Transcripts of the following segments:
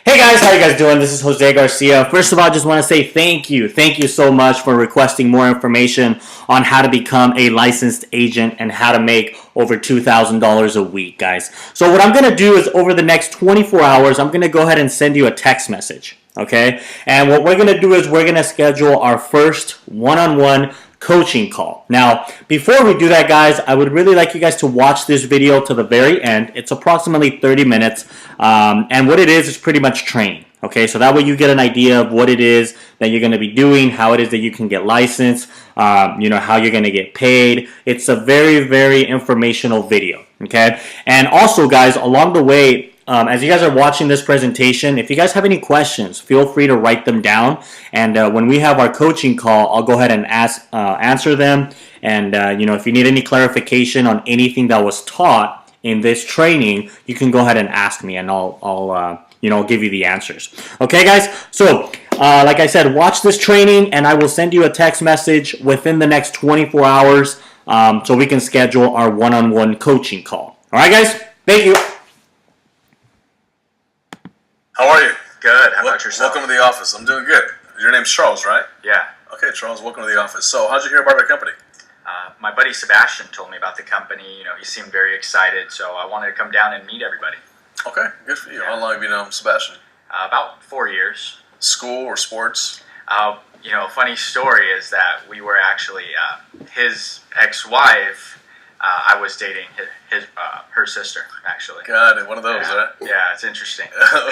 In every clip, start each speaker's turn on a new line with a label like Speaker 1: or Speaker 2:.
Speaker 1: Hey guys, how you guys doing? This is Jose Garcia. First of all, I just want to say thank you. Thank you so much for requesting more information on how to become a licensed agent and how to make over $2,000 a week, guys. So what I'm going to do is over the next 24 hours, I'm going to go ahead and send you a text message, okay? And what we're going to do is we're going to schedule our first one-on-one coaching call. Now, before we do that, guys, I would really like you guys to watch this video to the very end. It's approximately 30 minutes, and what it is pretty much training. Okay, so that way you get an idea of what it is that you're going to be doing, how it is that you can get licensed, how you're going to get paid. It's a very, very informational video. Okay, and also, guys, along the way, as you guys are watching this presentation, if you guys have any questions, feel free to write them down. And when we have our coaching call, I'll go ahead and answer them. And if you need any clarification on anything that was taught in this training, you can go ahead and ask me, and I'll give you the answers. Okay, guys. So, like I said, watch this training, and I will send you a text message within the next 24 hours, so we can schedule our one-on-one coaching call. All right, guys. Thank you.
Speaker 2: How are you?
Speaker 3: Good. How about yourself?
Speaker 2: Welcome to the office. I'm doing good. Your name's Charles, right?
Speaker 3: Yeah.
Speaker 2: Okay, Charles, welcome to the office. So, how'd you hear about our company?
Speaker 3: My buddy Sebastian told me about the company. He seemed very excited, so I wanted to come down and meet everybody.
Speaker 2: Okay, good for you.
Speaker 3: Yeah.
Speaker 2: How long have you known Sebastian?
Speaker 3: About 4 years.
Speaker 2: School or sports?
Speaker 3: Funny story is that we were actually his ex-wife. I was dating her sister, actually.
Speaker 2: Got it. One of those, right?
Speaker 3: Yeah, it's interesting.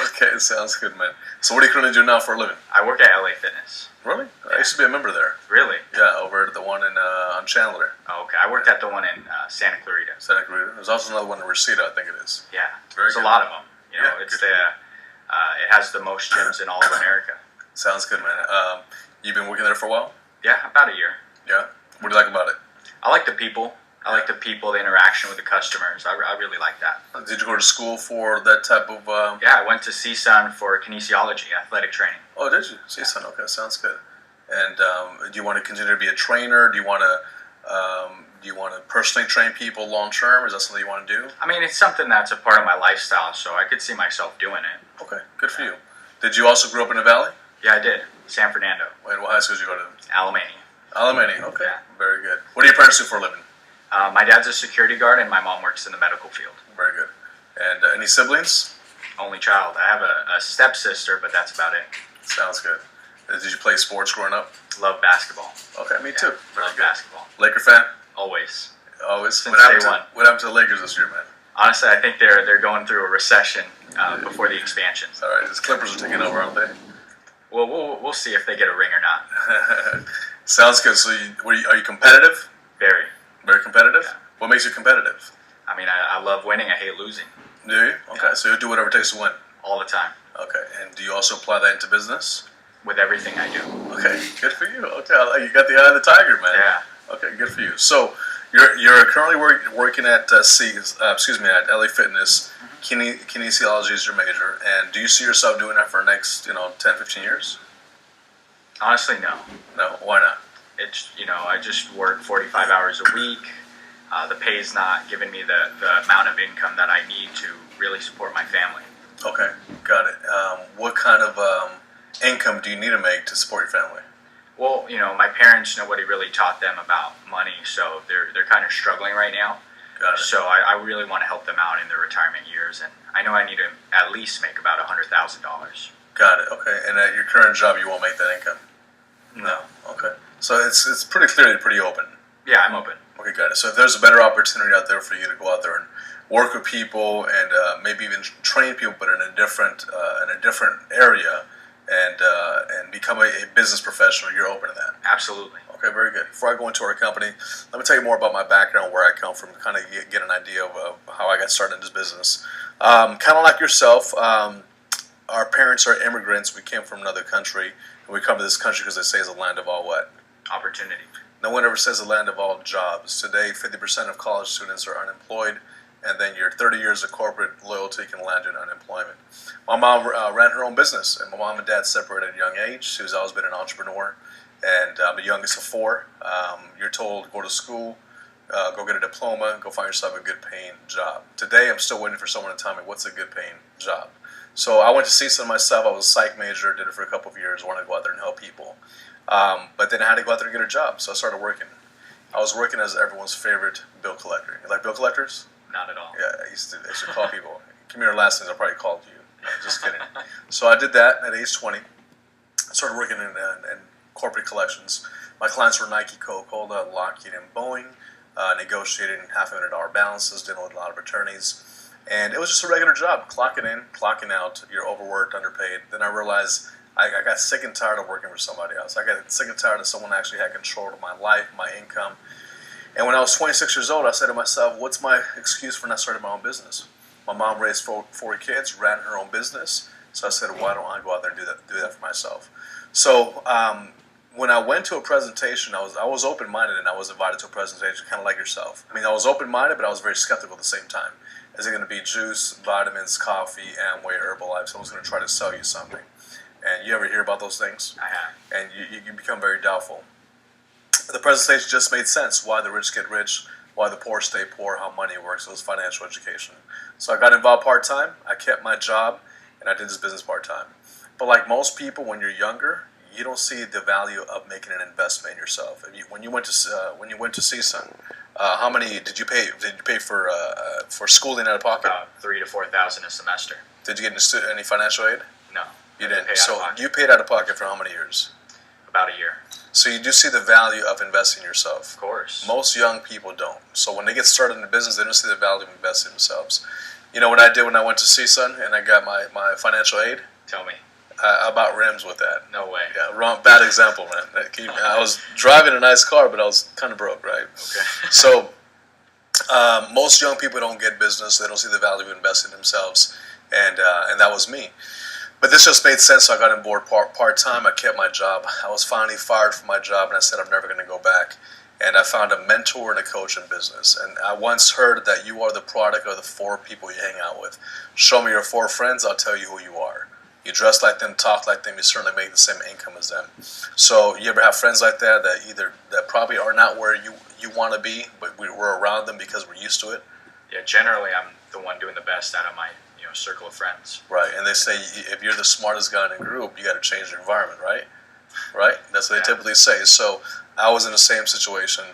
Speaker 2: Okay, sounds good, man. So, what are you currently doing now for a living?
Speaker 3: I work at LA Fitness.
Speaker 2: Really? I used to be a member there.
Speaker 3: Really?
Speaker 2: Yeah, over at the one on Chandler.
Speaker 3: Oh, okay. I worked at the one in Santa Clarita.
Speaker 2: Santa Clarita. There's also another one in Reseda, I think it is.
Speaker 3: Yeah,
Speaker 2: Very
Speaker 3: there's
Speaker 2: good.
Speaker 3: a lot of them.
Speaker 2: Yeah,
Speaker 3: It's it has the most gyms in all of America.
Speaker 2: Sounds good, man. You've been working there for a while?
Speaker 3: Yeah, about a year.
Speaker 2: Yeah. What do you like about it?
Speaker 3: I like the people. I like the people, the interaction with the customers. I really like that.
Speaker 2: Did you go to school for that type of...
Speaker 3: Yeah, I went to CSUN for kinesiology, athletic training.
Speaker 2: Oh, did you? CSUN, okay, sounds good. And do you want to continue to be a trainer? Do you want to personally train people long term? Is that something you want to do?
Speaker 3: I mean, it's something that's a part of my lifestyle, so I could see myself doing it.
Speaker 2: Okay, good for you. Did you also grow up in the Valley?
Speaker 3: Yeah, I did. San Fernando.
Speaker 2: Wait, what high school did you go to?
Speaker 3: Alamany.
Speaker 2: Alamany, okay.
Speaker 3: Yeah.
Speaker 2: Very good. What do your parents do for a living?
Speaker 3: My dad's a security guard, and my mom works in the medical field.
Speaker 2: Very good. And any siblings?
Speaker 3: Only child. I have a stepsister, but that's about it.
Speaker 2: Sounds good. Did you play sports growing up?
Speaker 3: Love basketball.
Speaker 2: Okay, me too. Very
Speaker 3: Love
Speaker 2: good.
Speaker 3: basketball.
Speaker 2: Laker fan?
Speaker 3: Always.
Speaker 2: Always.
Speaker 3: Since
Speaker 2: What happened
Speaker 3: day one.
Speaker 2: What happened to the Lakers this year, man?
Speaker 3: Honestly, I think they're going through a recession before the expansion.
Speaker 2: All right, the Clippers are taking over, aren't they?
Speaker 3: Well, we'll see if they get a ring or not.
Speaker 2: Sounds good. So, are you competitive?
Speaker 3: Very.
Speaker 2: Very competitive?
Speaker 3: Yeah.
Speaker 2: What makes you competitive?
Speaker 3: I mean, I love winning. I hate losing.
Speaker 2: Do you? Okay,
Speaker 3: Yeah.
Speaker 2: so you'll do whatever it takes to win.
Speaker 3: All the time.
Speaker 2: Okay, and do you also apply that into business?
Speaker 3: With everything I do.
Speaker 2: Okay, good for you. Okay, you got the eye of the tiger, man.
Speaker 3: Yeah.
Speaker 2: Okay, good for you. So, you're currently working at at LA Fitness. Kinesiology is your major, and do you see yourself doing that for the next 10, 15 years?
Speaker 3: Honestly, no.
Speaker 2: No, why not?
Speaker 3: It's, I just work 45 hours a week. The pay's not giving me the amount of income that I need to really support my family.
Speaker 2: Okay, got it. What kind of income do you need to make to support your family?
Speaker 3: Well, my parents, nobody really taught them about money, so they're kind of struggling right now.
Speaker 2: Got it.
Speaker 3: So I really want to help them out in their retirement years, and I know I need to at least make about $100,000.
Speaker 2: Got it. Okay, and at your current job, you won't make that income.
Speaker 3: No.
Speaker 2: Okay, so it's pretty clearly pretty open.
Speaker 3: Yeah, I'm open.
Speaker 2: Okay, got it. So if there's a better opportunity out there for you to go out there and work with people and maybe even train people, but in a different area, and become a business professional, you're open to that.
Speaker 3: Absolutely.
Speaker 2: Okay, very good. Before I go into our company, let me tell you more about my background, where I come from, kind of get an idea of how I got started in this business. Kind of like yourself, our parents are immigrants. We came from another country, and we come to this country because they say it's a land of all what?
Speaker 3: Opportunity.
Speaker 2: No one ever says a land of all jobs. Today, 50% of college students are unemployed, and then your 30 years of corporate loyalty can land you in unemployment. My mom ran her own business, and my mom and dad separated at a young age. She's always been an entrepreneur, and I'm the youngest of four. You're told, go to school, go get a diploma, go find yourself a good paying job. Today, I'm still waiting for someone to tell me what's a good paying job. So I went to CSUN myself. I was a psych major, did it for a couple of years, wanted to go out there and help people. But then I had to go out there and get a job, so I started working. I was working as everyone's favorite bill collector. You like bill collectors?
Speaker 3: Not at all.
Speaker 2: Yeah, I used to call people. Give me your last names, I probably called you. No, just kidding. So I did that at age 20. I started working in corporate collections. My clients were Nike, Coca-Cola, Lockheed, and Boeing. Negotiating $500,000 balances, dealing with a lot of attorneys. And it was just a regular job, clocking in, clocking out. You're overworked, underpaid. Then I realized I got sick and tired of working for somebody else. I got sick and tired of someone actually had control of my life, my income. And when I was 26 years old, I said to myself, what's my excuse for not starting my own business? My mom raised four kids, ran her own business. So I said, why don't I go out there and do that for myself? So when I went to a presentation, I was open-minded, and I was invited to a presentation, kind of like yourself. I mean, I was open-minded, but I was very skeptical at the same time. Is it going to be juice, vitamins, coffee, Amway, Herbalife? Someone's going to try to sell you something. And you ever hear about those things?
Speaker 3: I have.
Speaker 2: And you become very doubtful. The presentation just made sense. Why the rich get rich, why the poor stay poor, how money works. It was financial education. So I got involved part-time. I kept my job, and I did this business part-time. But like most people, when you're younger, you don't see the value of making an investment in yourself. When you went to CSUN, how many did you pay? Did you pay for schooling out of pocket?
Speaker 3: About $3,000 to $4,000 a semester.
Speaker 2: Did you get any financial aid?
Speaker 3: No.
Speaker 2: You
Speaker 3: I
Speaker 2: didn't.
Speaker 3: pay out
Speaker 2: So
Speaker 3: of pocket.
Speaker 2: you paid out of pocket for how many years?
Speaker 3: About a year.
Speaker 2: So you do see the value of investing in yourself.
Speaker 3: Of course.
Speaker 2: Most young people don't. So when they get started in the business, they don't see the value of investing in themselves. You know what I did when I went to CSUN and I got my financial aid?
Speaker 3: Tell me.
Speaker 2: I bought rims with that.
Speaker 3: No way.
Speaker 2: Yeah, wrong, bad example, man. I was driving a nice car, but I was kind of broke, right?
Speaker 3: Okay.
Speaker 2: So most young people don't get business. They don't see the value of investing in themselves, and that was me. But this just made sense, so I got on board part-time. I kept my job. I was finally fired from my job, and I said I'm never going to go back. And I found a mentor and a coach in business. And I once heard that you are the product of the 4 people you hang out with. Show me your 4 friends, I'll tell you who you are. You dress like them, talk like them, you certainly make the same income as them. So you ever have friends like that that probably are not where you want to be, but we're around them because we're used to it?
Speaker 3: Yeah, generally I'm the one doing the best out of my circle of friends.
Speaker 2: Right, and they say if you're the smartest guy in the group, you got to change your environment, right? Right? That's what they typically say. So I was in the same situation,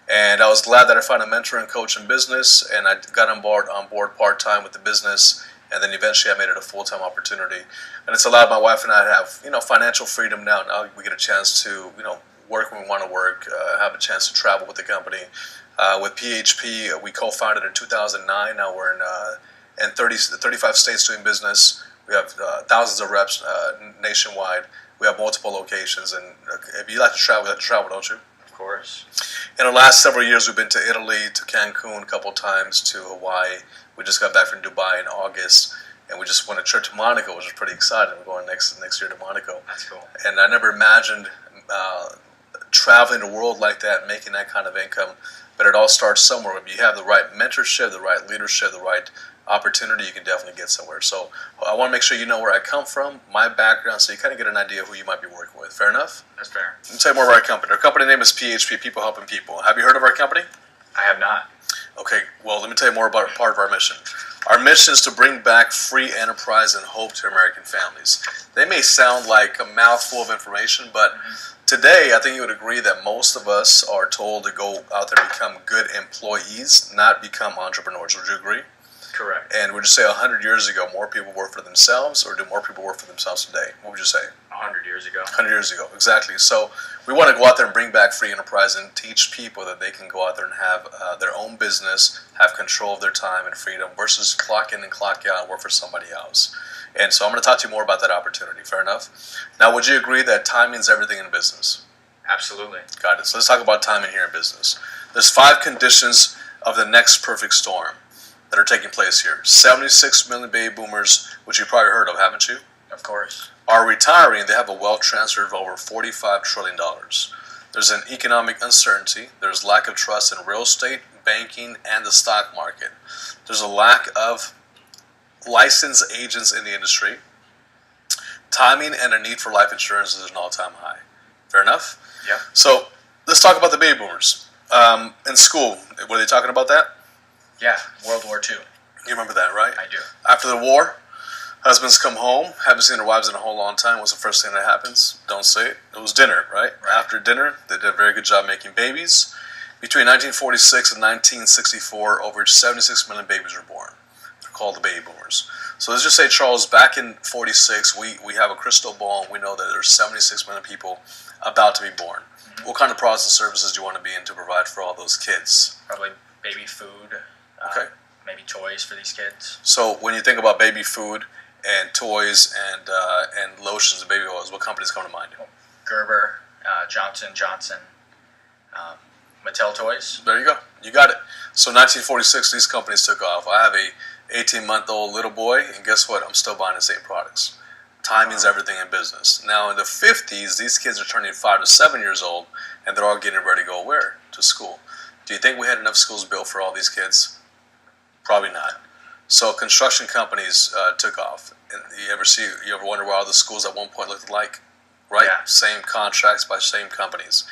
Speaker 2: and I was glad that I found a mentor and coach in business, and I got on board part-time with the business, and then eventually I made it a full-time opportunity. And it's allowed my wife and I to have financial freedom now. Now we get a chance to work when we want to work, have a chance to travel with the company. With PHP, we co-founded in 2009. Now we're in 35 states doing business. We have thousands of reps nationwide. We have multiple locations, and if you like to travel, don't you?
Speaker 3: Of course.
Speaker 2: In the last several years, we've been to Italy, to Cancun a couple times, to Hawaii. We just got back from Dubai in August, and we just went a trip to Monaco, which was pretty exciting. We're going next year to Monaco.
Speaker 3: That's cool.
Speaker 2: And I never imagined traveling the world like that, making that kind of income. But it all starts somewhere. If you have the right mentorship, the right leadership, the right opportunity, you can definitely get somewhere. So I want to make sure you know where I come from, my background, so you kind of get an idea of who you might be working with. Fair enough?
Speaker 3: That's fair.
Speaker 2: Let me tell you more about our company. Our company name is PHP, People Helping People. Have you heard of our company?
Speaker 3: I have not.
Speaker 2: Okay, well, let me tell you more about part of our mission. Our mission is to bring back free enterprise and hope to American families. They may sound like a mouthful of information, but today I think you would agree that most of us are told to go out there and become good employees, not become entrepreneurs. Would you agree?
Speaker 3: Correct.
Speaker 2: And would you say 100 years ago more people work for themselves, or do more people work for themselves today? What would you say?
Speaker 3: 100 years ago.
Speaker 2: 100 years ago, exactly. So we want to go out there and bring back free enterprise and teach people that they can go out there and have their own business, have control of their time and freedom, versus clock in and clock out and work for somebody else. And so I'm going to talk to you more about that opportunity. Fair enough? Now, would you agree that timing is everything in business?
Speaker 3: Absolutely.
Speaker 2: Got it. So let's talk about timing here in business. There's 5 conditions of the next perfect storm that are taking place here. 76 million baby boomers, which you've probably heard of, haven't you?
Speaker 3: Of course.
Speaker 2: Are retiring. They have a wealth transfer of over $45 trillion. There's an economic uncertainty. There's lack of trust in real estate, banking, and the stock market. There's a lack of licensed agents in the industry. Timing and a need for life insurance is an all-time high. Fair enough?
Speaker 3: Yeah.
Speaker 2: So let's talk about the baby boomers. In school, were they talking about that?
Speaker 3: Yeah, World War II.
Speaker 2: You remember that, right?
Speaker 3: I do.
Speaker 2: After the war, Husbands come home, haven't seen their wives in a whole long time. What's the first thing that happens? Don't say it. It was dinner, right? After dinner, they did a very good job making babies. Between 1946 and 1964, over 76 million babies were born. They're called the baby boomers. So let's just say, Charles, back in 46, we have a crystal ball, and we know that there's 76 million people about to be born. What kind of products and services do you want to be in to provide for all those kids?
Speaker 3: Probably baby food.
Speaker 2: Okay.
Speaker 3: Maybe toys for these kids.
Speaker 2: So when you think about baby food and toys and lotions and baby oils, what companies come to mind?
Speaker 3: Gerber, Johnson Johnson, Mattel Toys.
Speaker 2: There you go. You got it. So 1946, these companies took off. I have a 18-month-old little boy, and guess what? I'm still buying the same products. Timing's everything in business. Now in the 50s, these kids are turning 5 to 7 years old, and they're all getting ready to go where? To school. Do you think we had enough schools built for all these kids? Probably not. So construction companies took off. And you ever wonder why all the schools at one point looked like? Right?
Speaker 3: Yeah.
Speaker 2: Same contracts by same companies.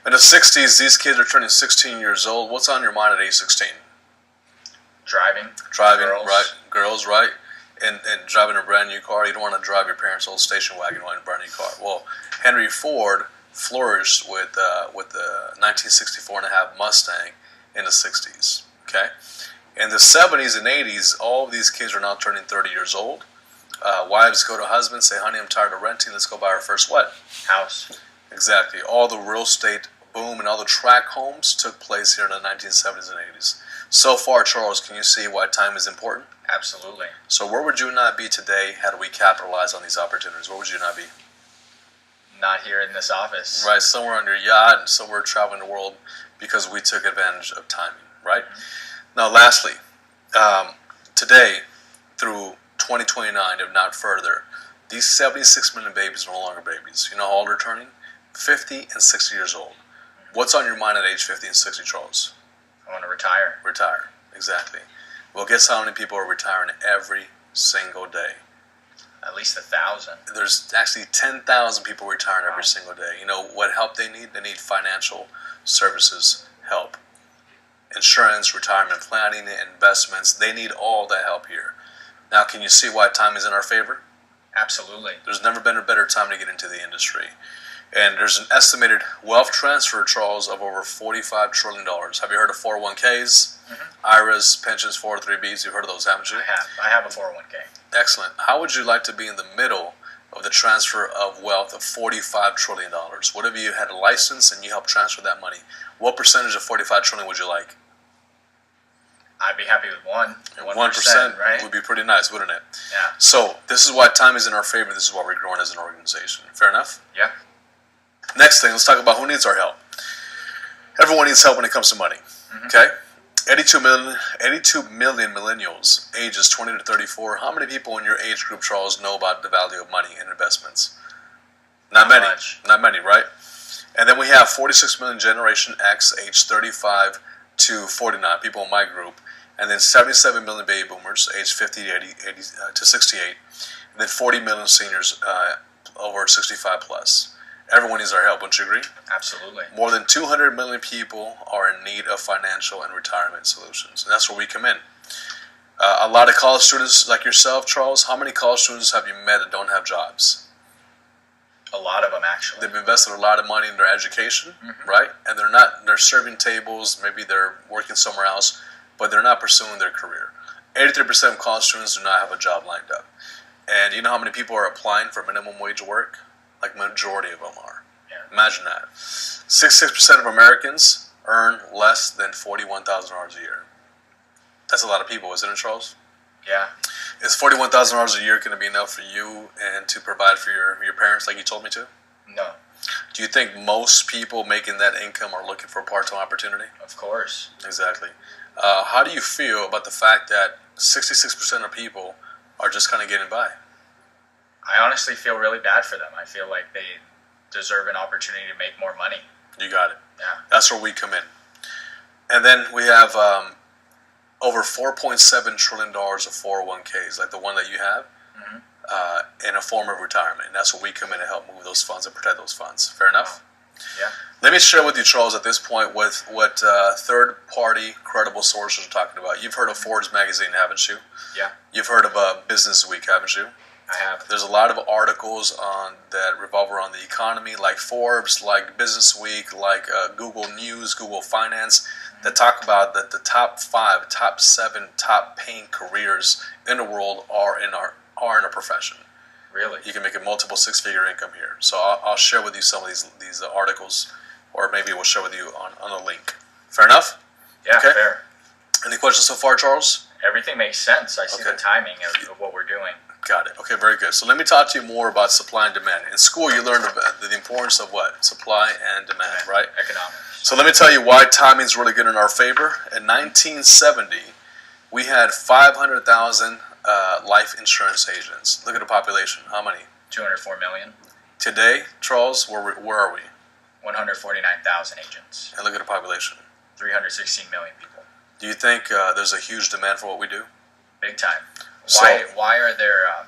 Speaker 2: In the 60s, these kids are turning 16 years old. What's on your mind at age 16?
Speaker 3: Driving,
Speaker 2: Driving, right? Girls, right? And driving a brand new car. You don't want to drive your parents' old station wagon in a brand new car. Well, Henry Ford flourished with the 1964 and a half Mustang in the 60s. Okay? In the 70s and 80s, all of these kids are now turning 30 years old. Wives go to husbands, say, honey, I'm tired of renting. Let's go buy our first what?
Speaker 3: house.
Speaker 2: Exactly. All the real estate boom and all the tract homes took place here in the 1970s and 80s. So far, Charles, can you see why time is important?
Speaker 3: Absolutely.
Speaker 2: So where would you not be today had we capitalized on these opportunities? Where would you not be?
Speaker 3: Not here in this office.
Speaker 2: Right, somewhere on your yacht and somewhere traveling the world because we took advantage of timing, right? Mm-hmm. Now, lastly, today, through 2029, if not further, these 76 million babies are no longer babies. You know how old they're turning? 50 and 60 years old. What's on your mind at age 50 and 60, Charles?
Speaker 3: I want to retire.
Speaker 2: Retire, exactly. Well, guess how many people are retiring every single day?
Speaker 3: At least 1,000.
Speaker 2: There's actually 10,000 people retiring every single day. You know what help they need? They need financial services help. Insurance, retirement planning, investments. They need all that help here. Now, can you see why time is in our favor?
Speaker 3: Absolutely.
Speaker 2: There's never been a better time to get into the industry. And there's an estimated wealth transfer, Charles, of over $45 trillion. Have you heard of 401ks, IRAs, pensions, 403bs? You've heard of those, haven't you?
Speaker 3: I have a 401k.
Speaker 2: Excellent. How would you like to be in the middle of the transfer of wealth of $45 trillion? What if you had a license and you helped transfer that money? What percentage of $45 trillion would you like?
Speaker 3: I'd be happy with 1%,
Speaker 2: 1%,
Speaker 3: right?
Speaker 2: would be pretty nice, wouldn't it?
Speaker 3: Yeah.
Speaker 2: So this is why time is in our favor. This is why we're growing as an organization. Fair enough?
Speaker 3: Yeah.
Speaker 2: Next thing, let's talk about who needs our help. Everyone needs help when it comes to money. Okay? 82 million millennials, ages 20 to 34. How many people in your age group, Charles, know about the value of money and investments? Not many.
Speaker 3: Much.
Speaker 2: Not many, right? And then we have 46 million Generation X, age 35 to 49, people in my group. And then 77 million baby boomers, age 50 to 68. And then 40 million seniors over 65 plus. Everyone needs our help, wouldn't you agree?
Speaker 3: Absolutely.
Speaker 2: More than 200 million people are in need of financial and retirement solutions. And that's where we come in. A lot of college students like yourself, Charles, how many college students have you met that don't have jobs?
Speaker 3: A lot of them, actually.
Speaker 2: They've invested a lot of money in their education, right? And they're serving tables, maybe they're working somewhere else, but they're not pursuing their career. 83% of college students do not have a job lined up. And you know how many people are applying for minimum wage work? Like majority of them are.
Speaker 3: Yeah.
Speaker 2: Imagine that. 66% of Americans earn less than $41,000 a year. That's a lot of people, isn't it, Charles?
Speaker 3: Yeah.
Speaker 2: Is $41,000 a year going to be enough for you and to provide for your parents like you told me to?
Speaker 3: No.
Speaker 2: Do you think most people making that income are looking for a part-time opportunity?
Speaker 3: Of course.
Speaker 2: Exactly. How do you feel about the fact that 66% of people are just kind of getting by?
Speaker 3: I honestly feel really bad for them. I feel like they deserve an opportunity to make more money.
Speaker 2: You got it.
Speaker 3: Yeah.
Speaker 2: That's where we come in. And then we have over $4.7 trillion of 401ks, like the one that you have, in a form of retirement. And that's where we come in to help move those funds and protect those funds. Fair enough?
Speaker 3: Yeah.
Speaker 2: Let me share with you, Charles, at this point what third-party credible sources are talking about. You've heard of Forbes magazine, haven't you?
Speaker 3: Yeah.
Speaker 2: You've heard of Business Week, haven't you?
Speaker 3: I have.
Speaker 2: There's a lot of articles on that revolve around the economy, like Forbes, like Business Week, like Google News, Google Finance, that talk about that the top 5, top 7, top paying careers in the world are in a profession.
Speaker 3: Really?
Speaker 2: You can make a multiple six-figure income here. So I'll share with you some of these articles, or maybe we'll share with you on a link. Fair enough?
Speaker 3: Yeah,
Speaker 2: Okay.
Speaker 3: fair.
Speaker 2: Any questions so far, Charles?
Speaker 3: Everything makes sense. I see
Speaker 2: Okay.
Speaker 3: the timing of what we're doing.
Speaker 2: Got it. Okay, very good. So let me talk to you more about supply and demand. In school, you learned about the importance of what? Supply and demand, right?
Speaker 3: Economics.
Speaker 2: So let me tell you why timing is really good in our favor. In 1970, we had 500,000 life insurance agents. Look at the population. How many?
Speaker 3: 204 million.
Speaker 2: Today, Charles, where are we?
Speaker 3: 149,000 agents.
Speaker 2: And look at the population.
Speaker 3: 316 million people.
Speaker 2: Do you think there's a huge demand for what we do?
Speaker 3: Big time.
Speaker 2: So-
Speaker 3: Why are there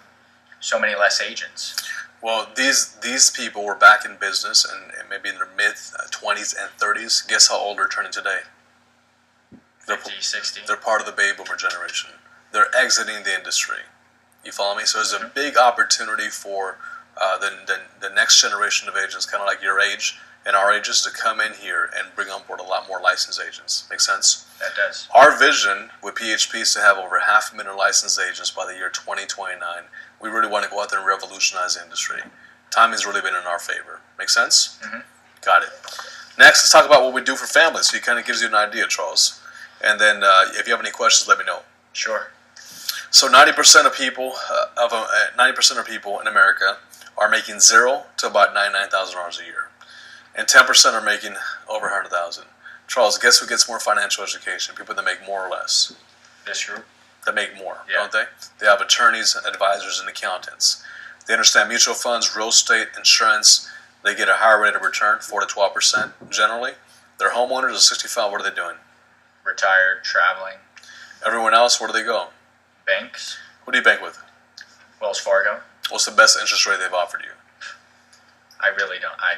Speaker 3: so many less agents?
Speaker 2: Well, these people were back in business and maybe in their mid-20s and 30s. Guess how old they're turning today?
Speaker 3: 50, 60?
Speaker 2: They're part of the baby boomer generation. They're exiting the industry. You follow me? So there's a big opportunity for the next generation of agents, kind of like your age and our ages, to come in here and bring on board a lot more licensed agents. Make sense?
Speaker 3: That does.
Speaker 2: Our vision with PHP is to have over 500,000 licensed agents by the year 2029. We really want to go out there and revolutionize the industry. Timing's really been in our favor. Make sense?
Speaker 3: Mm-hmm.
Speaker 2: Got it. Next, let's talk about what we do for families. So it kind of gives you an idea, Charles. And then if you have any questions, let me know.
Speaker 3: Sure.
Speaker 2: So 90% of people, 90% of people in America are making $0 to about $99,000 a year, and 10% are making over $100,000. Charles, guess who gets more financial education? People that make more or less.
Speaker 3: This group?
Speaker 2: That make more,
Speaker 3: Yeah.
Speaker 2: don't they? They have attorneys, advisors, and accountants. They understand mutual funds, real estate, insurance. They get a higher rate of return, 4 to 12% generally. Their homeowners are 65. What are they doing?
Speaker 3: Retired, traveling,
Speaker 2: Everyone else, where do they go?
Speaker 3: banks,
Speaker 2: Who do you bank with?
Speaker 3: Wells Fargo.
Speaker 2: What's the best interest rate they've offered you?
Speaker 3: I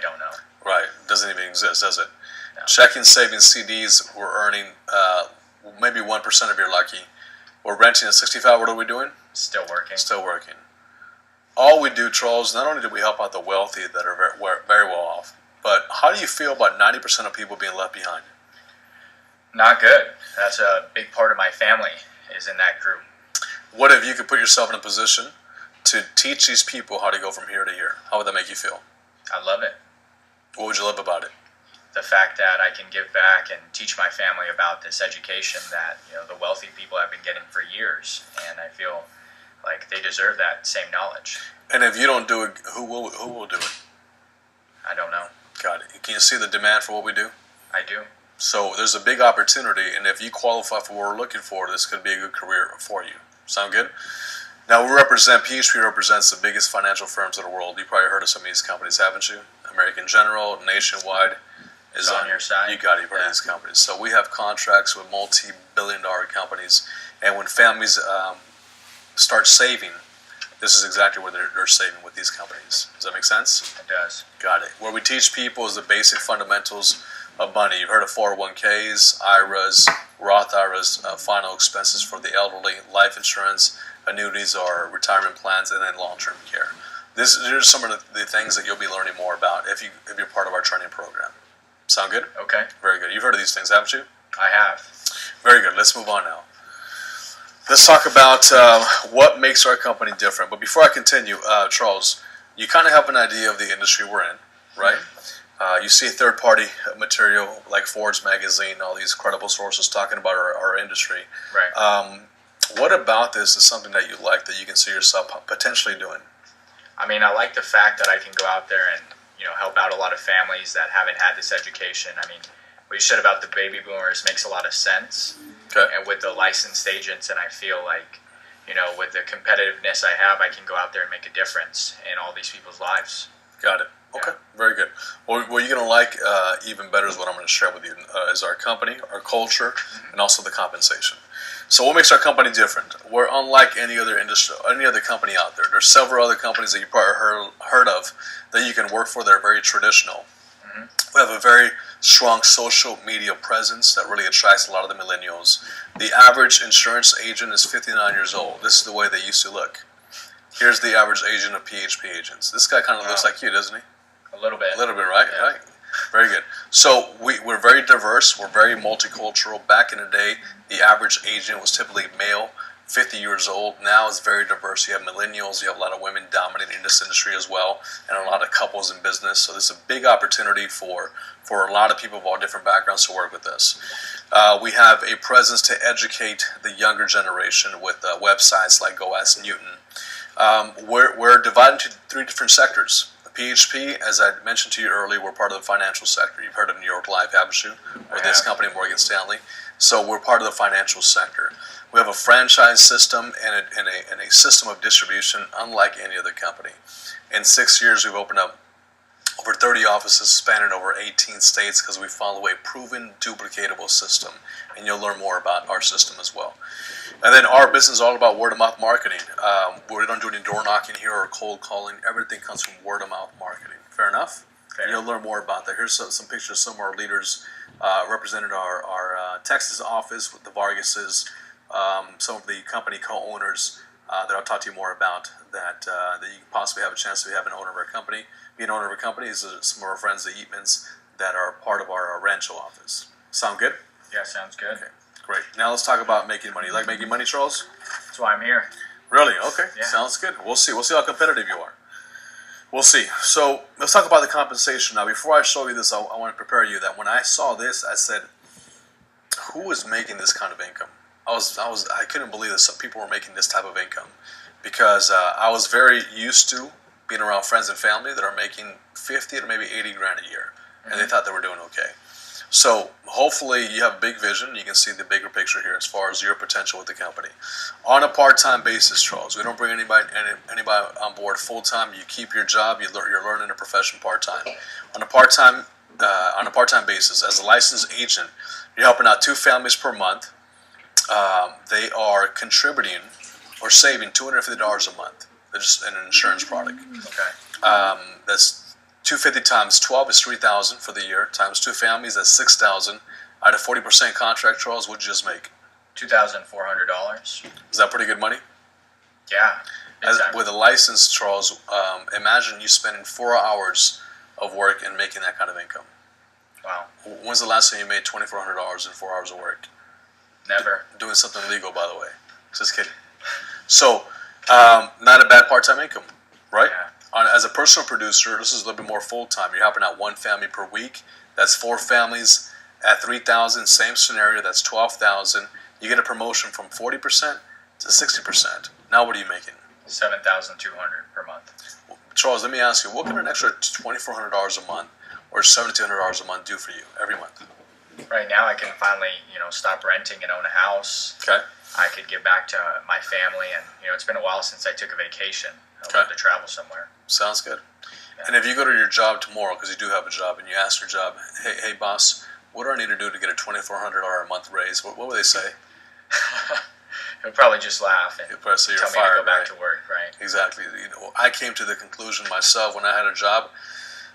Speaker 3: don't know.
Speaker 2: Right, doesn't even exist, does it?
Speaker 3: No.
Speaker 2: Checking, savings, CDs, we're earning maybe 1% if you're lucky. We're renting at 65. What are we doing?
Speaker 3: Still working.
Speaker 2: Still working. All we do, Charles, not only do we help out the wealthy that are very well off, but how do you feel about 90% of people being left behind?
Speaker 3: Not good. That's a big part of my family is in that group.
Speaker 2: What if you could put yourself in a position to teach these people how to go from here to here? How would that make you feel?
Speaker 3: I love it.
Speaker 2: What would you love about it?
Speaker 3: The fact that I can give back and teach my family about this education that the wealthy people have been getting for years, and I feel like they deserve that same knowledge.
Speaker 2: And if you don't do it, who will do it?
Speaker 3: I don't know.
Speaker 2: Got it. Can you see the demand for what we do?
Speaker 3: I do.
Speaker 2: So there's a big opportunity, and if you qualify for what we're looking for, this could be a good career for you. Sound good? Now PHP represents the biggest financial firms in the world. You probably heard of some of these companies, haven't you? American General, Nationwide is
Speaker 3: on your side.
Speaker 2: You got it, you've heard of these companies. So we have contracts with multi-billion-dollar companies, and when families start saving, this is exactly what they're saving with these companies. Does that make sense?
Speaker 3: It does.
Speaker 2: Got it. What we teach people is the basic fundamentals of money. You've heard of 401ks, IRAs, Roth IRAs, final expenses for the elderly, life insurance, annuities or retirement plans, and then long-term care. These are some of the things that you'll be learning more about if you're part of our training program. Sound good?
Speaker 3: Okay.
Speaker 2: Very good. You've heard of these things, haven't you?
Speaker 3: I have.
Speaker 2: Very good. Let's move on now. Let's talk about what makes our company different. But before I continue, Charles, you kind of have an idea of the industry we're in, right? You see third-party material like Forbes magazine, all these credible sources talking about our industry.
Speaker 3: Right.
Speaker 2: What about this is something that you like that you can see yourself potentially doing?
Speaker 3: I mean, I like the fact that I can go out there and help out a lot of families that haven't had this education. I mean, what you said about the baby boomers makes a lot of sense.
Speaker 2: Okay.
Speaker 3: And with the licensed agents, and I feel like, with the competitiveness I have, I can go out there and make a difference in all these people's lives.
Speaker 2: Got it. Okay, very good. Well, what you're going to like even better is what I'm going to share with you is our company, our culture, and also the compensation. So what makes our company different? We're unlike any other industry, any other company out there. There's several other companies that you probably heard of that you can work for that are very traditional. We have a very strong social media presence that really attracts a lot of the millennials. The average insurance agent is 59 years old. This is the way they used to look. Here's the average agent of PHP agents. This guy kind of looks like you, doesn't he?
Speaker 3: A little bit.
Speaker 2: A little bit, right?
Speaker 3: Yeah.
Speaker 2: Right. Very good. So we're very diverse. We're very multicultural. Back in the day, the average agent was typically male, 50 years old. Now it's very diverse. You have millennials. You have a lot of women dominating this industry as well, and a lot of couples in business. So there's a big opportunity for a lot of people of all different backgrounds to work with us. We have a presence to educate the younger generation with websites like Go Ask Newton. We're divided into 3 different sectors. PHP, as I mentioned to you earlier, we're part of the financial sector. You've heard of New York Life, haven't you? Or this company, Morgan Stanley. So we're part of the financial sector. We have a franchise system and a system of distribution unlike any other company. In 6 years, we've opened up over 30 offices spanning over 18 states because we follow a proven, duplicatable system. And you'll learn more about our system as well. And then our business is all about word-of-mouth marketing. We don't do any door knocking here or cold calling. Everything comes from word-of-mouth marketing. Fair enough?
Speaker 3: Fair.
Speaker 2: You'll learn more about that. Here's some pictures of some of our leaders represented our Texas office with the Vargases, some of the company co-owners that I'll talk to you more about that you can possibly have a chance to have an owner of our company. Be an owner of a company is some of our friends, the Eatmans, that are part of our Rancho office. Sound good?
Speaker 3: Yeah, sounds good.
Speaker 2: Okay. Great. Now let's talk about making money. You like making money, Charles?
Speaker 3: That's why I'm here.
Speaker 2: Really? Okay.
Speaker 3: Yeah.
Speaker 2: Sounds good. We'll see. We'll see how competitive you are. We'll see. So let's talk about the compensation. Now, before I show you this, I want to prepare you that when I saw this, I said, "Who is making this kind of income?" I couldn't believe that some people were making this type of income because I was very used to being around friends and family that are making 50 to maybe 80 grand a year, and they thought they were doing okay. So hopefully you have a big vision. You can see the bigger picture here as far as your potential with the company. On a part-time basis, Charles, we don't bring anybody on board full-time. You keep your job. You're learning a profession part-time. On a part-time basis, as a licensed agent, you're helping out 2 families per month. They are contributing or saving $250 a month. They're just an insurance product.
Speaker 3: Okay.
Speaker 2: That's 250 times 12 is 3,000 for the year. Times 2 families, that's 6,000. Out of 40% contract, Charles, what'd you just make?
Speaker 3: $2,400.
Speaker 2: Is that pretty good money?
Speaker 3: Yeah.
Speaker 2: With a license, Charles, imagine you spending 4 hours of work and making that kind of income.
Speaker 3: Wow.
Speaker 2: When's the last time you made $2,400 in 4 hours of work?
Speaker 3: Never.
Speaker 2: Doing something legal, by the way. Just kidding. So, not a bad part-time income, right?
Speaker 3: Yeah.
Speaker 2: As a personal producer, this is a little bit more full-time. You're helping out 1 family per week. That's 4 families at 3,000. Same scenario. That's 12,000. You get a promotion from 40% to 60%. Now what are you making?
Speaker 3: $7,200 per month.
Speaker 2: Charles, let me ask you, what can an extra $2,400 a month or $1,700 a month do for you every month?
Speaker 3: Right now, I can finally, stop renting and own a house.
Speaker 2: Okay.
Speaker 3: I could get back to my family, and it's been a while since I took a vacation. I'd
Speaker 2: Okay.
Speaker 3: love to travel somewhere.
Speaker 2: Sounds good.
Speaker 3: Yeah.
Speaker 2: And if you go to your job tomorrow, because you do have a job, and you ask your job, hey boss, what do I need to do to get a $2,400 a month raise? What would they say?
Speaker 3: He'll probably just laugh and
Speaker 2: You'll probably say you're
Speaker 3: tell me to
Speaker 2: fired,
Speaker 3: go back
Speaker 2: right?
Speaker 3: to work, right?
Speaker 2: Exactly. I came to the conclusion myself when I had a job,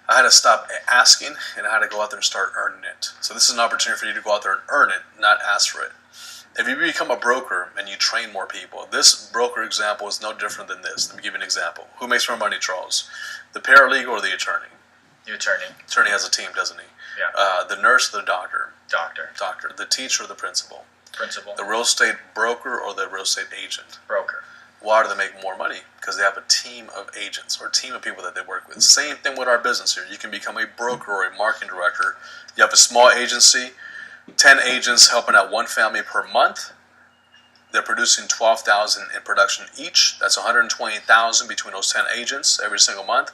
Speaker 2: I had to stop asking and I had to go out there and start earning it. So this is an opportunity for you to go out there and earn it, not ask for it. If you become a broker and you train more people, this broker example is no different than this. Let me give you an example. Who makes more money, Charles? The paralegal or the attorney?
Speaker 3: The attorney.
Speaker 2: Attorney has a team, doesn't he?
Speaker 3: Yeah.
Speaker 2: The nurse or the doctor?
Speaker 3: Doctor.
Speaker 2: Doctor. The teacher or the principal?
Speaker 3: Principal.
Speaker 2: The real estate broker or the real estate agent?
Speaker 3: Broker.
Speaker 2: Why do they make more money? Because they have a team of agents or a team of people that they work with. Same thing with our business here. You can become a broker or a marketing director. You have a small agency, 10 agents helping out 1 family per month. They're producing $12,000 in production each. That's $120,000 between those 10 agents every single month.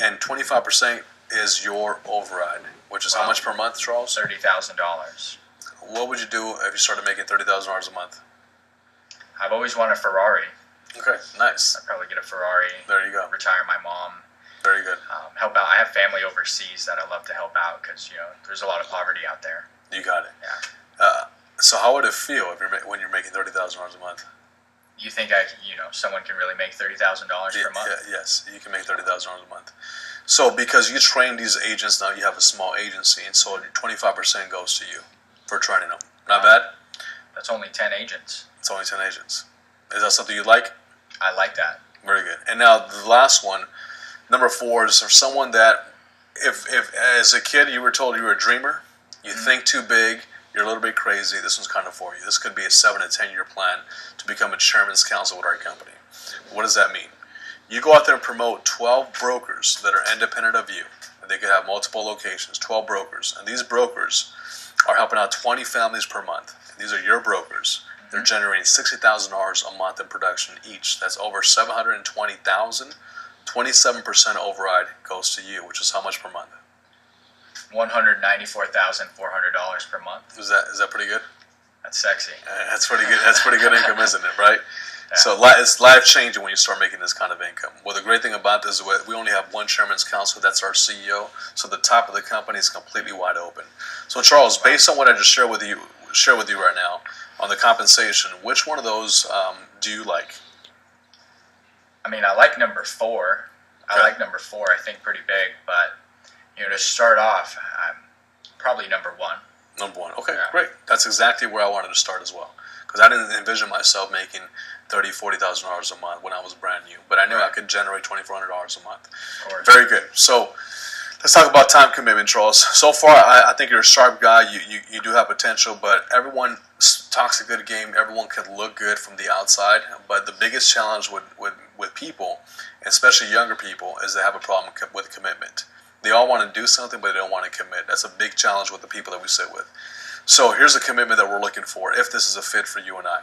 Speaker 2: And 25% is your override, which is how much per month, Charles?
Speaker 3: $30,000.
Speaker 2: What would you do if you started making $30,000 a month?
Speaker 3: I've always wanted a Ferrari.
Speaker 2: Okay, nice.
Speaker 3: I'd probably get a Ferrari.
Speaker 2: There you go.
Speaker 3: Retire my mom.
Speaker 2: Very good.
Speaker 3: Help out. I have family overseas that I love to help out because there's a lot of poverty out there.
Speaker 2: You got it.
Speaker 3: Yeah.
Speaker 2: So how would it feel when you're making $30,000 a month?
Speaker 3: You think someone can really make $30,000 per month?
Speaker 2: Yes, you can make $30,000 a month. So because you train these agents, now you have a small agency, and so 25% goes to you for training them. Not bad?
Speaker 3: That's only 10 agents.
Speaker 2: It's only 10 agents. Is that something you like?
Speaker 3: I like that.
Speaker 2: Very good. And now the last one, number 4, is for someone that, if as a kid you were told you were a dreamer, you think too big, you're a little bit crazy, this one's kind of for you. This could be a 7 to 10 year plan to become a chairman's counsel with our company. What does that mean? You go out there and promote 12 brokers that are independent of you. And they could have multiple locations, 12 brokers. And these brokers are helping out 20 families per month. And these are your brokers. They're generating $60,000 a month in production each. That's over $720,000. 27% override goes to you, which is how much per month?
Speaker 3: $194,400 per month.
Speaker 2: Is that pretty good?
Speaker 3: That's sexy.
Speaker 2: That's pretty good. That's pretty good income, isn't it? Right?
Speaker 3: Yeah.
Speaker 2: So it's life changing when you start making this kind of income. Well, the great thing about this is we only have one chairman's counsel. That's our CEO. So the top of the company is completely wide open. So Charles, based on what I just shared with you right now on the compensation, which one of those do you like?
Speaker 3: I mean, I like number 4. I like number 4. I think pretty big, but to start off, I'm probably number 1.
Speaker 2: Number 1. Okay,
Speaker 3: Yeah.
Speaker 2: great. That's exactly where I wanted to start as well. Because I didn't envision myself making $30,000-$40,000 a month when I was brand new, but I knew I could generate $2,400 a month.
Speaker 3: Of course.
Speaker 2: Very good. So let's talk about time commitment, Charles. So far, I think you're a sharp guy. You do have potential, but everyone talks a good game. Everyone can look good from the outside, but the biggest challenge with people, especially younger people, is they have a problem with commitment. They all want to do something, but they don't want to commit. That's a big challenge with the people that we sit with. So here's a commitment that we're looking for, if this is a fit for you and I.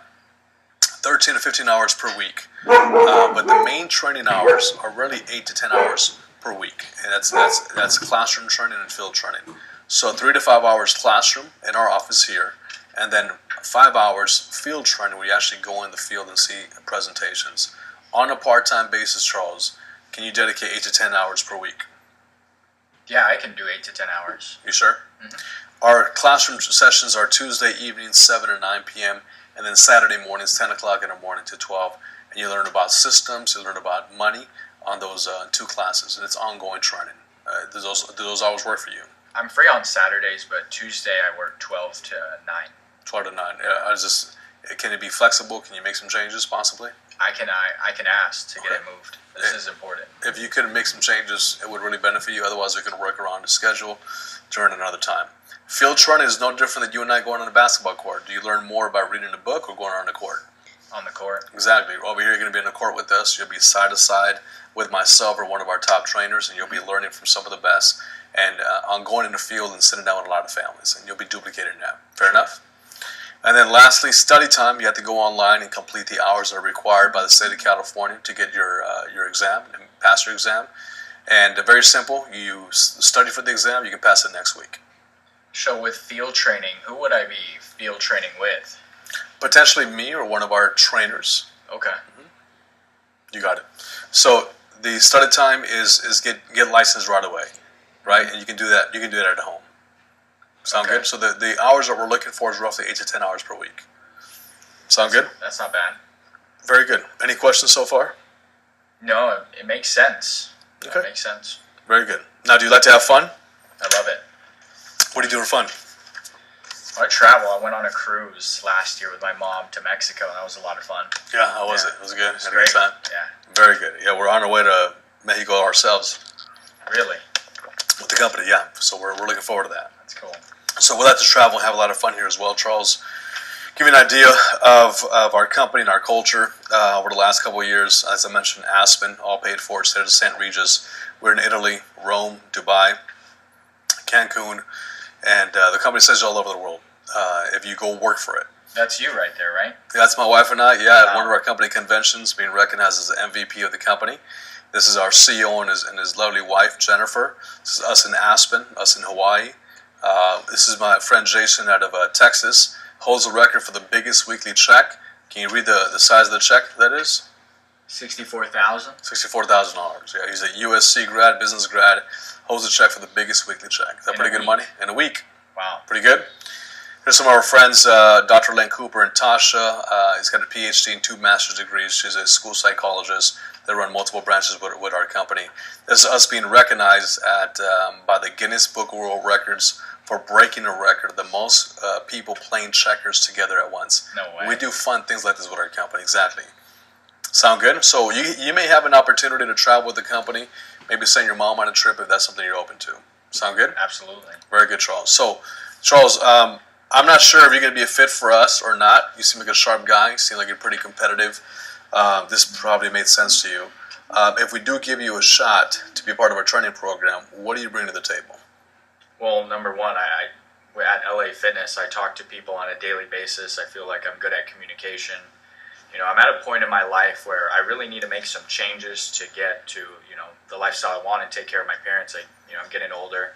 Speaker 2: 13 to 15 hours per week. But the main training hours are really 8 to 10 hours per week. And that's classroom training and field training. So 3 to 5 hours classroom in our office here, and then 5 hours field training where you actually go in the field and see presentations. On a part-time basis, Charles, can you dedicate 8 to 10 hours per week?
Speaker 3: Yeah, I can do 8 to 10 hours.
Speaker 2: You sure? Mm-hmm. Our classroom sessions are Tuesday evenings, 7 to 9 p.m., and then Saturday mornings, 10 o'clock in the morning to 12. And you learn about systems, you learn about money on those 2 classes, and it's ongoing training. Do those hours work for you?
Speaker 3: I'm free on Saturdays, but Tuesday I work 12 to 9.
Speaker 2: 12 to 9. Can it be flexible? Can you make some changes, possibly?
Speaker 3: I can ask to get it moved. This is important.
Speaker 2: If you can make some changes, it would really benefit you. Otherwise, we can work around the schedule during another time. Field training is no different than you and I going on a basketball court. Do you learn more by reading a book or going on the court?
Speaker 3: On the court.
Speaker 2: Exactly. Over here, you're going to be in the court with us. You'll be side to side with myself or one of our top trainers, and you'll be learning from some of the best. And on going in the field and sitting down with a lot of families, and you'll be duplicating that. Fair enough? And then lastly, study time. You have to go online and complete the hours that are required by the state of California to get your exam and pass your exam. And very simple. You study for the exam, you can pass it next week.
Speaker 3: So with field training, who would I be field training with?
Speaker 2: Potentially me or one of our trainers.
Speaker 3: Okay.
Speaker 2: You got it. So the study time is get licensed right away, right? And you can do that. You can do that at home. Sound good? So the hours that we're looking for is roughly 8 to 10 hours per week. Sound good?
Speaker 3: That's not bad.
Speaker 2: Very good. Any questions so far?
Speaker 3: No, it makes sense.
Speaker 2: Okay.
Speaker 3: It makes sense.
Speaker 2: Very good. Now, do you like to have fun?
Speaker 3: I love it.
Speaker 2: What do you do for fun?
Speaker 3: I travel. I went on a cruise last year with my mom to Mexico, and that was a lot of fun.
Speaker 2: Yeah, how was it? Was it good?
Speaker 3: It was
Speaker 2: Had a good
Speaker 3: great.
Speaker 2: time?
Speaker 3: Yeah.
Speaker 2: Very good. Yeah, we're on our way to Mexico ourselves
Speaker 3: Really?
Speaker 2: with the company, yeah. So we're looking forward to that.
Speaker 3: That's cool.
Speaker 2: So we like to travel and have a lot of fun here as well, Charles. Give you an idea of our company and our culture over the last couple of years. As I mentioned, Aspen, all paid for, state of St. Regis. We're in Italy, Rome, Dubai, Cancun, and the company says all over the world if you go work for it.
Speaker 3: That's you right there, right?
Speaker 2: That's my wife and I, yeah, at
Speaker 3: Wow.
Speaker 2: one of our company conventions, being recognized as the MVP of the company. This is our CEO and his lovely wife, Jennifer. This is us in Aspen, us in Hawaii. This is my friend Jason out of Texas. Holds the record for the biggest weekly check. Can you read the size of the check that is?
Speaker 3: $64,000.
Speaker 2: $64,000. Yeah, he's a USC grad, business grad. Holds the check for the biggest weekly check. Is that
Speaker 3: In
Speaker 2: pretty
Speaker 3: a
Speaker 2: good
Speaker 3: week.
Speaker 2: money? In a week.
Speaker 3: Wow.
Speaker 2: Pretty good. Here's some of our friends, Dr. Len Cooper and Tasha. He's got a PhD and 2 master's degrees. She's a school psychologist. that run multiple branches with our company. This is us being recognized by the Guinness Book of World Records for breaking a record of the most people playing checkers together at once.
Speaker 3: No way.
Speaker 2: We do fun things like this with our company. Exactly. Sound good? So you may have an opportunity to travel with the company, maybe send your mom on a trip if that's something you're open to. Sound good?
Speaker 3: Absolutely.
Speaker 2: Very good, Charles. So, Charles, I'm not sure if you're going to be a fit for us or not. You seem like a sharp guy. You seem like you're pretty competitive. This probably made sense to you. If we do give you a shot to be a part of our training program, what do you bring to the table?
Speaker 3: Well, number one, at LA Fitness, I talk to people on a daily basis. I feel like I'm good at communication. I'm at a point in my life where I really need to make some changes to get to, the lifestyle I want and take care of my parents. I'm getting older,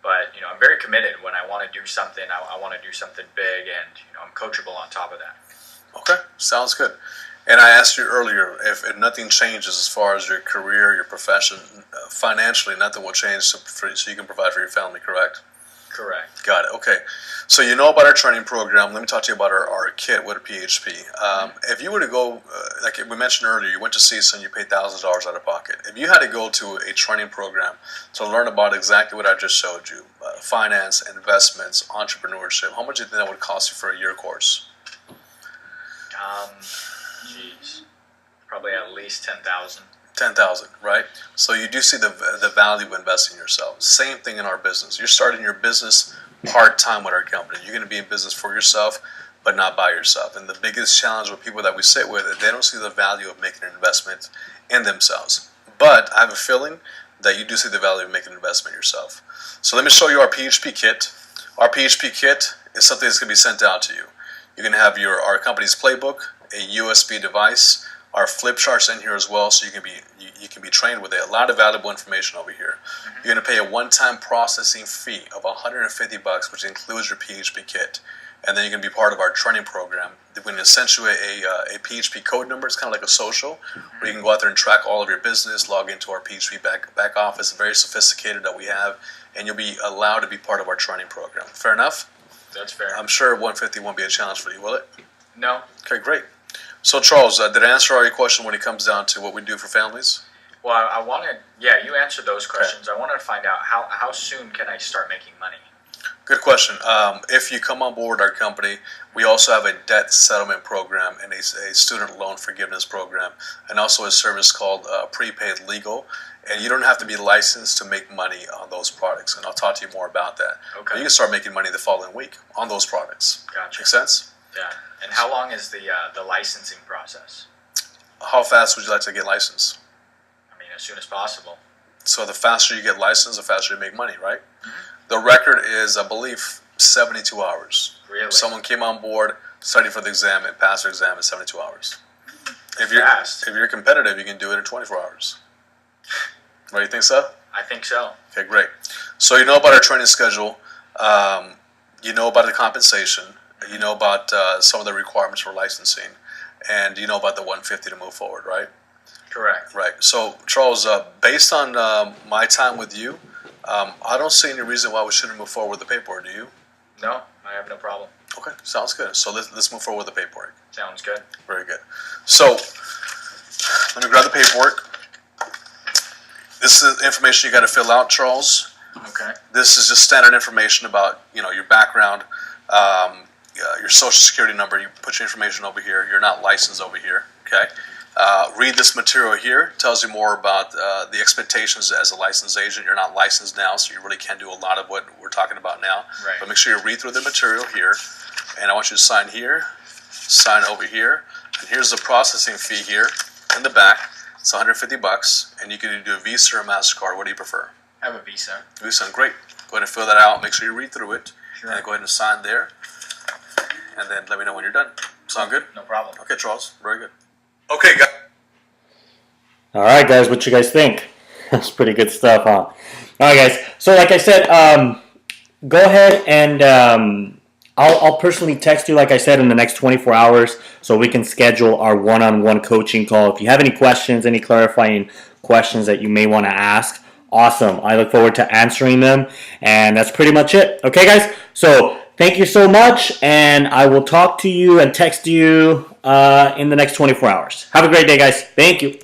Speaker 3: but, I'm very committed. When I want to do something, I want to do something big, and, I'm coachable on top of that.
Speaker 2: Okay, sounds good. And I asked you earlier, if nothing changes as far as your career, your profession, financially, nothing will change so you can provide for your family, correct?
Speaker 3: Correct.
Speaker 2: Got it. Okay. So you know about our training program. Let me talk to you about our kit with a PHP. If you were to go, like we mentioned earlier, you went to CSUN, you paid thousands of dollars out of pocket. If you had to go to a training program to learn about exactly what I just showed you, finance, investments, entrepreneurship, how much do you think that would cost you for a year course?
Speaker 3: Probably at least 10,000.
Speaker 2: 10,000, right? So you do see the value of investing in yourself. Same thing in our business. You're starting your business part-time with our company. You're going to be in business for yourself, but not by yourself. And the biggest challenge with people that we sit with is they don't see the value of making an investment in themselves. But I have a feeling that you do see the value of making an investment in yourself. So let me show you our PHP kit. Our PHP kit is something that's going to be sent out to you. You're going to have our company's playbook, a USB device, our flip charts in here as well, so you can be trained with it. A lot of valuable information over here. You're going to pay a one-time processing fee of $150, which includes your PHP kit, and then you're going to be part of our training program. We're going to send you a PHP code number. It's kind of like a social, where you can go out there and track all of your business, log into our PHP back office, very sophisticated that we have, and you'll be allowed to be part of our training program. Fair enough?
Speaker 3: That's fair.
Speaker 2: I'm sure 150 won't be a challenge for you, will it?
Speaker 3: No.
Speaker 2: Okay, great. So, Charles, did I answer all your question when it comes down to what we do for families?
Speaker 3: Well, I wanted, you answered those questions. Okay. I wanted to find out how soon can I start making money? Good
Speaker 2: question. If you come on board our company, we also have a debt settlement program and a student loan forgiveness program, and also a service called prepaid legal. And you don't have to be licensed to make money on those products, and I'll talk to you more about that. Okay. But you can start making money the following week on those products.
Speaker 3: Gotcha.
Speaker 2: Make sense?
Speaker 3: Yeah. And how long is the licensing process?
Speaker 2: How fast would you like to get licensed?
Speaker 3: I mean, as soon as possible.
Speaker 2: So the faster you get licensed, the faster you make money, right? Mm-hmm. The record is, I believe, 72 hours.
Speaker 3: Really?
Speaker 2: Someone came on board, studied for the exam, and passed their exam in 72 hours. If you're competitive, you can do it in 24 hours. Right, you think so?
Speaker 3: I think so.
Speaker 2: Okay, great. So you know about our training schedule. You know about the compensation. You know about some of the requirements for licensing. And you know about the 150 to move forward, right?
Speaker 3: Correct.
Speaker 2: Right. So, Charles, based on my time with you, I don't see any reason why we shouldn't move forward with the paperwork, do you?
Speaker 3: No, I have no problem.
Speaker 2: Okay, sounds good. So let's move forward with the paperwork.
Speaker 3: Sounds good.
Speaker 2: Very good. So, let me grab the paperwork. This is information you got to fill out, Charles.
Speaker 3: Okay.
Speaker 2: This is just standard information about your background, your social security number. You put your information over here. You're not licensed over here. Okay. Read this material here. It tells you more about the expectations as a licensed agent. You're not licensed now, so you really can't do a lot of what we're talking about now.
Speaker 3: Right.
Speaker 2: But make sure you read through the material here, and I want you to sign here, sign over here, and here's the processing fee here in the back. It's $150, and you can do a Visa or a MasterCard. What do you prefer?
Speaker 3: I have a Visa.
Speaker 2: Visa, great. Go ahead and fill that out. Make sure you read through it.
Speaker 3: Sure.
Speaker 2: And go ahead and sign there. And then let me know when you're done. Sound good?
Speaker 3: No problem.
Speaker 2: Okay, Charles. Very good. Okay, guys.
Speaker 1: All right, guys. What you guys think? That's pretty good stuff, huh? All right, guys. So, like I said, go ahead and I'll personally text you, like I said, in the next 24 hours so we can schedule our one-on-one coaching call. If you have any questions, any clarifying questions that you may want to ask, awesome. I look forward to answering them. And that's pretty much it. Okay, guys? So thank you so much, and I will talk to you and text you in the next 24 hours. Have a great day, guys. Thank you.